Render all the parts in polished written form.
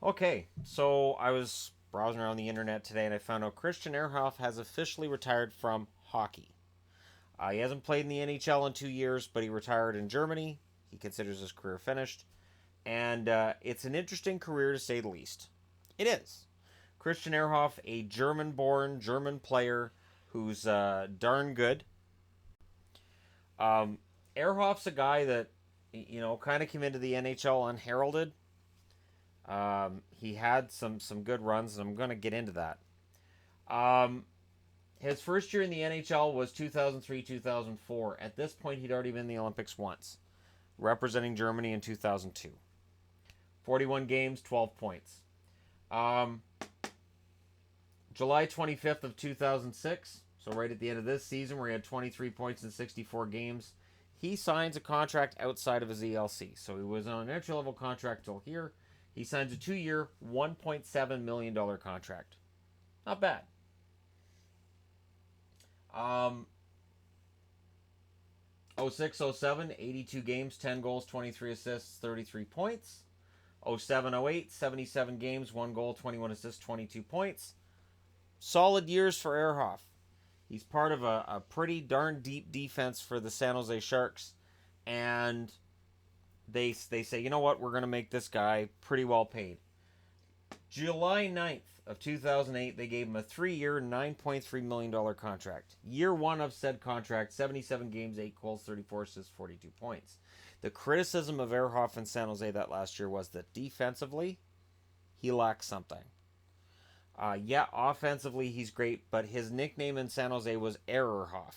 Okay, so I was browsing around the internet today and I found out Christian Ehrhoff has officially retired from hockey. He hasn't played in the NHL in 2 years, but he retired in Germany. He considers his career finished. And it's an interesting career to say the least. It is. Christian Ehrhoff, a German born German player who's darn good. Um, Ehrhoff's a guy that, kind of came into the NHL unheralded. He had some good runs, and I'm going to get into that. Um, his first year in the NHL was 2003 2004. At this point, he'd already been in the Olympics once, representing Germany in 2002. 41 games, 12 points. Um, July 25th of 2006, so right at the end of this season where he had 23 points in 64 games, he signs a contract outside of his ELC. So he was on an entry-level contract till here. He signs a 2-year, $1.7 million contract. Not bad. Um, 06 07, 82 games, 10 goals, 23 assists, 33 points. 07 08, 77 games, 1 goal, 21 assists, 22 points. Solid years for Ehrhoff. He's part of a pretty darn deep defense for the San Jose Sharks. And they say, you know what, we're going to make this guy pretty well paid. July 9th of 2008, they gave him a 3-year, $9.3 million contract. Year one of said contract, 77 games, 8 goals, 34 assists, 42 points. The criticism of Ehrhoff in San Jose that last year was that defensively, he lacks something. Yeah, offensively, he's great, but his nickname in San Jose was Ehrhoff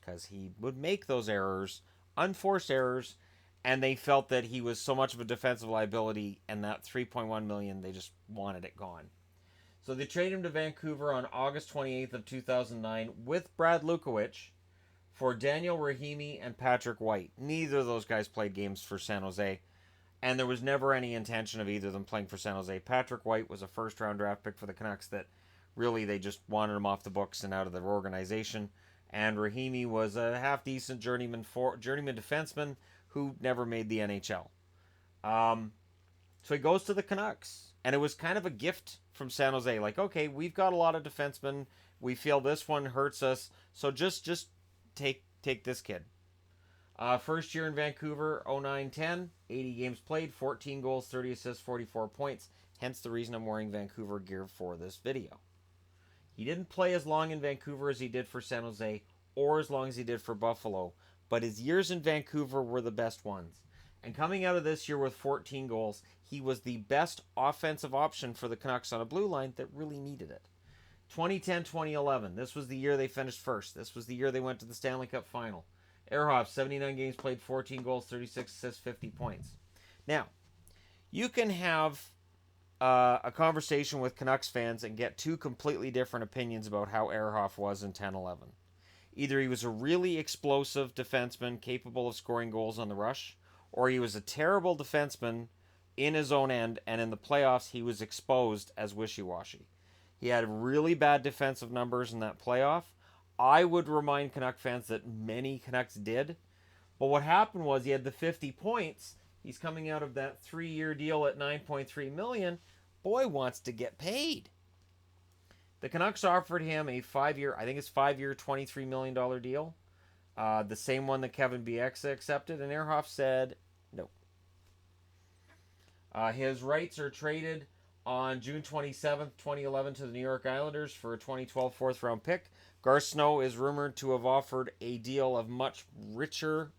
because he would make those errors, unforced errors, and they felt that he was so much of a defensive liability, and that 3.1 million, they just wanted it gone. So they traded him to Vancouver on August 28th of 2009 with Brad Lukowich for Daniel Rahimi and Patrick White. Neither of those guys played games for San Jose, and there was never any intention of either of them playing for San Jose. Patrick White was a first-round draft pick for the Canucks that really they just wanted him off the books and out of their organization. And Rahimi was a half-decent journeyman defenseman who never made the NHL. So he goes to the Canucks, and it was kind of a gift from San Jose. Like, okay, we've got a lot of defensemen. We feel this one hurts us, so just take this kid. First year in Vancouver, 09-10, 80 games played, 14 goals, 30 assists, 44 points. Hence the reason I'm wearing Vancouver gear for this video. He didn't play as long in Vancouver as he did for San Jose or as long as he did for Buffalo, but his years in Vancouver were the best ones. And coming out of this year with 14 goals, he was the best offensive option for the Canucks on a blue line that really needed it. 2010-2011, this was the year they finished first. This was the year they went to the Stanley Cup final. Ehrhoff, 79 games played, 14 goals, 36 assists, 50 points. Now, you can have a conversation with Canucks fans and get two completely different opinions about how Ehrhoff was in 10-11. Either he was a really explosive defenseman capable of scoring goals on the rush, or he was a terrible defenseman in his own end, and in the playoffs he was exposed as wishy-washy. He had really bad defensive numbers in that playoff. I would remind Canuck fans that many Canucks did. But what happened was he had the 50 points. He's coming out of that 3-year deal at $9.3 million. Boy wants to get paid. The Canucks offered him a 5-year, I think it's 5-year, $23 million deal. The same one that Kevin Bieksa accepted. And Ehrhoff said no. His rights are traded on June 27th, 2011 to the New York Islanders for a 2012 fourth-round pick. Garth Snow is rumored to have offered a deal of much richer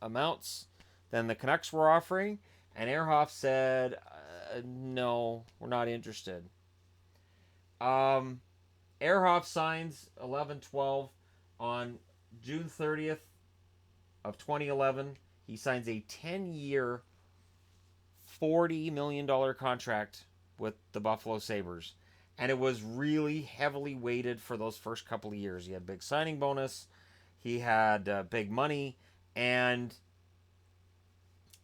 amounts than the Canucks were offering, and Ehrhoff said, no, we're not interested. Ehrhoff signs 11-12 on June 30th of 2011. He signs a 10-year, $40 million contract with the Buffalo Sabres. And it was really heavily weighted for those first couple of years. He had a big signing bonus. He had big money. And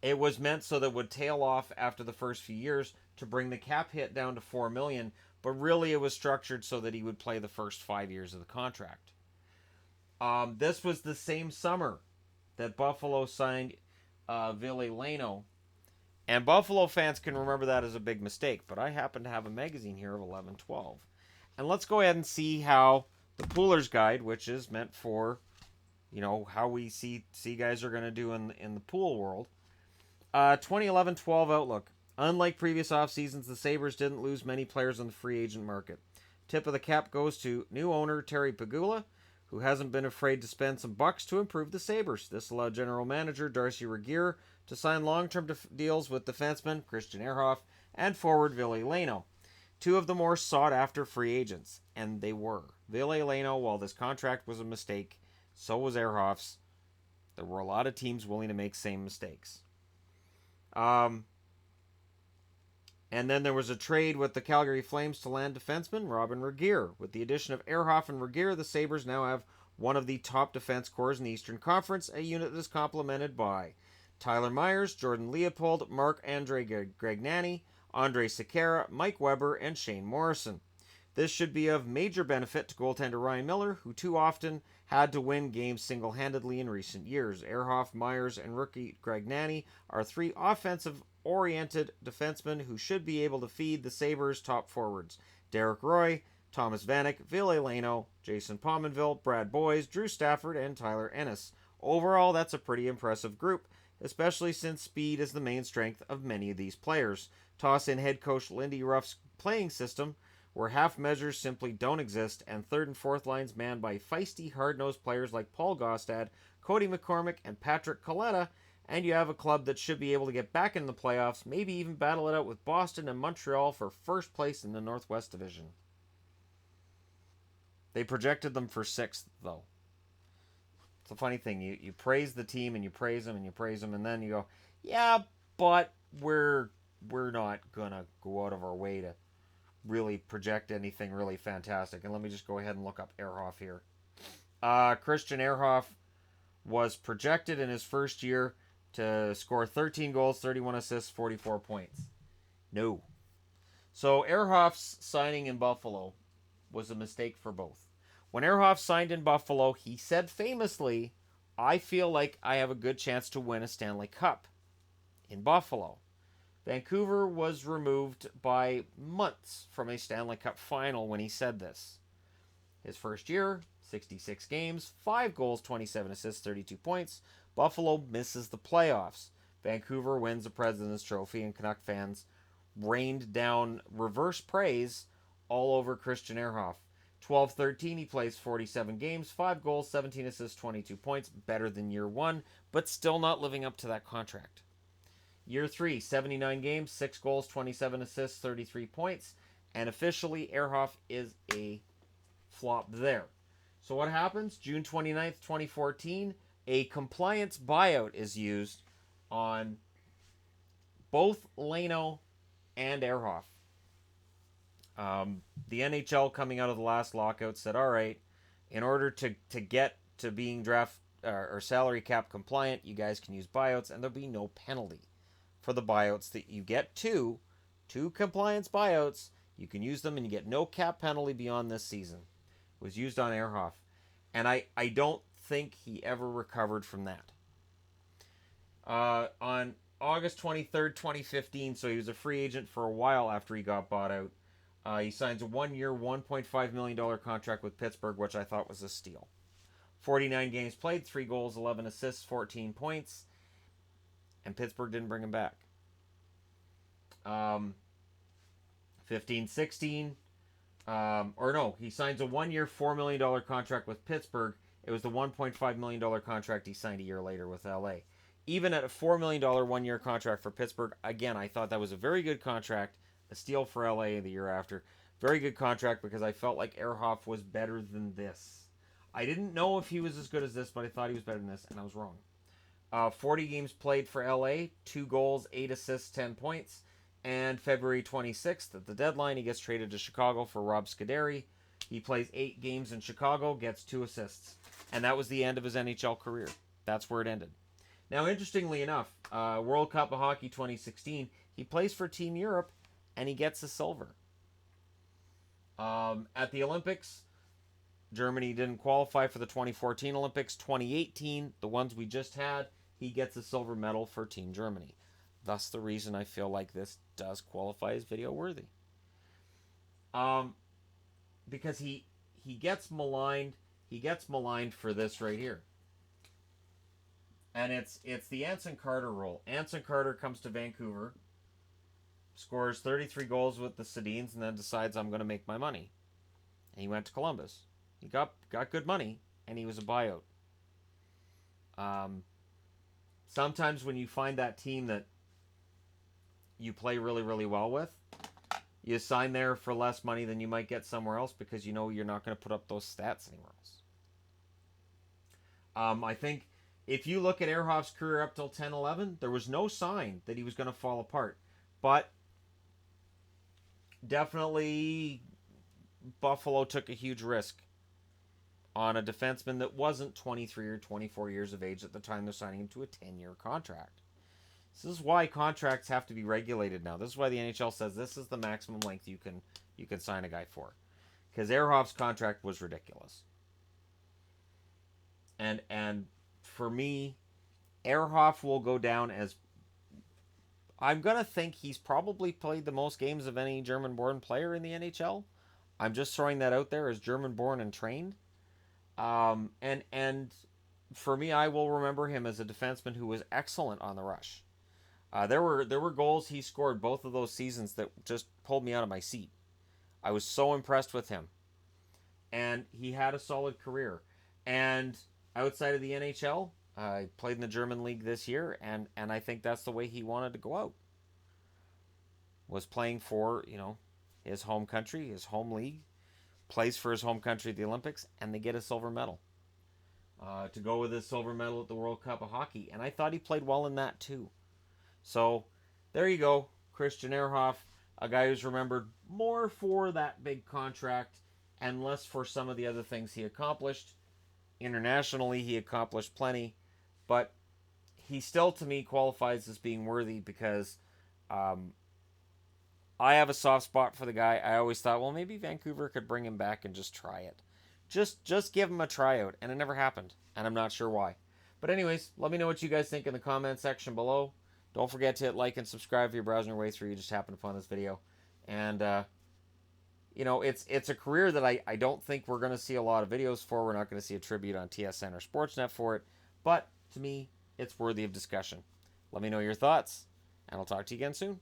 it was meant so that it would tail off after the first few years to bring the cap hit down to $4 million. But really it was structured so that he would play the first 5 years of the contract. This was the same summer that Buffalo signed Ville Leno. And Buffalo fans can remember that as a big mistake, but I happen to have a magazine here of 11-12. And let's go ahead and see how the Pooler's Guide, which is meant for, how we see guys are going to do in the pool world. 2011-12 outlook. Unlike previous off seasons, the Sabres didn't lose many players on the free agent market. Tip of the cap goes to new owner Terry Pegula, who hasn't been afraid to spend some bucks to improve the Sabres. This allowed general manager Darcy Regier to sign long-term deals with defenseman Christian Ehrhoff and forward Ville Leno, two of the more sought-after free agents, and they were. Ville Leno, while this contract was a mistake, so was Ehrhoff's. There were a lot of teams willing to make same mistakes. And then there was a trade with the Calgary Flames to land defenseman Robin Regier. With the addition of Ehrhoff and Regier, the Sabres now have one of the top defense corps in the Eastern Conference, a unit that is complemented by Tyler Myers, Jordan Leopold, Marc-Andre Gregnani, Andre Sekera, Mike Weber, and Shane Morrison. This should be of major benefit to goaltender Ryan Miller, who too often had to win games single-handedly in recent years. Ehrhoff, Myers, and rookie Gregnani are three offensive-oriented defensemen who should be able to feed the Sabres' top forwards. Derek Roy, Thomas Vanek, Ville Leno, Jason Pominville, Brad Boyes, Drew Stafford, and Tyler Ennis. Overall, that's a pretty impressive group, especially since speed is the main strength of many of these players. Toss in head coach Lindy Ruff's playing system, where half measures simply don't exist, and third and fourth lines manned by feisty, hard-nosed players like Paul Gaustad, Cody McCormick, and Patrick Coletta, and you have a club that should be able to get back in the playoffs, maybe even battle it out with Boston and Montreal for first place in the Northwest Division. They projected them for sixth, though. It's a funny thing. You praise the team, and you praise them, and you praise them, and then you go, yeah, but we're not going to go out of our way to really project anything really fantastic. And let me just go ahead and look up Ehrhoff here. Christian Ehrhoff was projected in his first year to score 13 goals, 31 assists, 44 points. No. So Ehrhoff's signing in Buffalo was a mistake for both. When Ehrhoff signed in Buffalo, he said famously, I feel like I have a good chance to win a Stanley Cup in Buffalo. Vancouver was removed by months from a Stanley Cup final when he said this. His first year, 66 games, 5 goals, 27 assists, 32 points. Buffalo misses the playoffs. Vancouver wins the President's Trophy, and Canuck fans rained down reverse praise all over Christian Ehrhoff. 12-13, he plays 47 games, 5 goals, 17 assists, 22 points. Better than year one, but still not living up to that contract. Year 3, 79 games, 6 goals, 27 assists, 33 points. And officially, Ehrhoff is a flop there. So what happens? June 29th, 2014, a compliance buyout is used on both Leno and Ehrhoff. The NHL coming out of the last lockout said, all right, in order to get to being draft or salary cap compliant, you guys can use buyouts, and there'll be no penalty for the buyouts that you get. Two compliance buyouts, you can use them and you get no cap penalty beyond this season. It was used on Ehrhoff, and I don't think he ever recovered from that. On August 23rd, 2015, so he was a free agent for a while after he got bought out. He signs a one-year, $1.5 million contract with Pittsburgh, which I thought was a steal. 49 games played, 3 goals, 11 assists, 14 points. And Pittsburgh didn't bring him back. 15-16. He signs a one-year, $4 million contract with Pittsburgh. It was the $1.5 million contract he signed a year later with LA. Even at a $4 million one-year contract for Pittsburgh, again, I thought that was a very good contract. A steal for LA the year after. Very good contract because I felt like Ehrhoff was better than this. I didn't know if he was as good as this, but I thought he was better than this, and I was wrong. 40 games played for LA, 2 goals, 8 assists, 10 points. And February 26th, at the deadline, he gets traded to Chicago for Rob Scuderi. He plays 8 games in Chicago, gets 2 assists. And that was the end of his NHL career. That's where it ended. Now, interestingly enough, World Cup of Hockey 2016, he plays for Team Europe, and he gets a silver. At the Olympics, Germany didn't qualify for the 2014 Olympics. 2018, the ones we just had, he gets a silver medal for Team Germany. Thus the reason I feel like this does qualify as video worthy. Um, because he gets maligned. He gets maligned for this right here. And it's the Anson Carter rule. Anson Carter comes to Vancouver, scores 33 goals with the Sedins, and then decides I'm going to make my money. And he went to Columbus. He got good money, and he was a buyout. Sometimes when you find that team that you play really, really well with, you sign there for less money than you might get somewhere else because you know you're not going to put up those stats anywhere else. I think if you look at Ehrhoff's career up till 10-11, there was no sign that he was going to fall apart. But definitely Buffalo took a huge risk on a defenseman that wasn't 23 or 24 years of age at the time they're signing him to a 10-year contract. This is why contracts have to be regulated now. This is why the NHL says this is the maximum length you can sign a guy for. Because Ehrhoff's contract was ridiculous. And for me, Ehrhoff will go down as, I'm going to think he's probably played the most games of any German-born player in the NHL. I'm just throwing that out there as German-born and trained. And for me, I will remember him as a defenseman who was excellent on the rush. There were goals he scored both of those seasons that just pulled me out of my seat. I was so impressed with him. And he had a solid career. And outside of the NHL, I played in the German league this year, and I think that's the way he wanted to go out. Was playing for, his home country, his home league, plays for his home country at the Olympics, and they get a silver medal. To go with his silver medal at the World Cup of Hockey. And I thought he played well in that too. So, there you go. Christian Ehrhoff, a guy who's remembered more for that big contract and less for some of the other things he accomplished. Internationally, he accomplished plenty, but he still, to me, qualifies as being worthy because I have a soft spot for the guy. I always thought, well, maybe Vancouver could bring him back and just try it. Just give him a tryout, and it never happened, and I'm not sure why. But anyways, let me know what you guys think in the comment section below. Don't forget to hit like and subscribe if you're browsing your way through. You just happen upon this video. And, it's a career that I don't think we're going to see a lot of videos for. We're not going to see a tribute on TSN or Sportsnet for it. But, to me, it's worthy of discussion. Let me know your thoughts, and I'll talk to you again soon.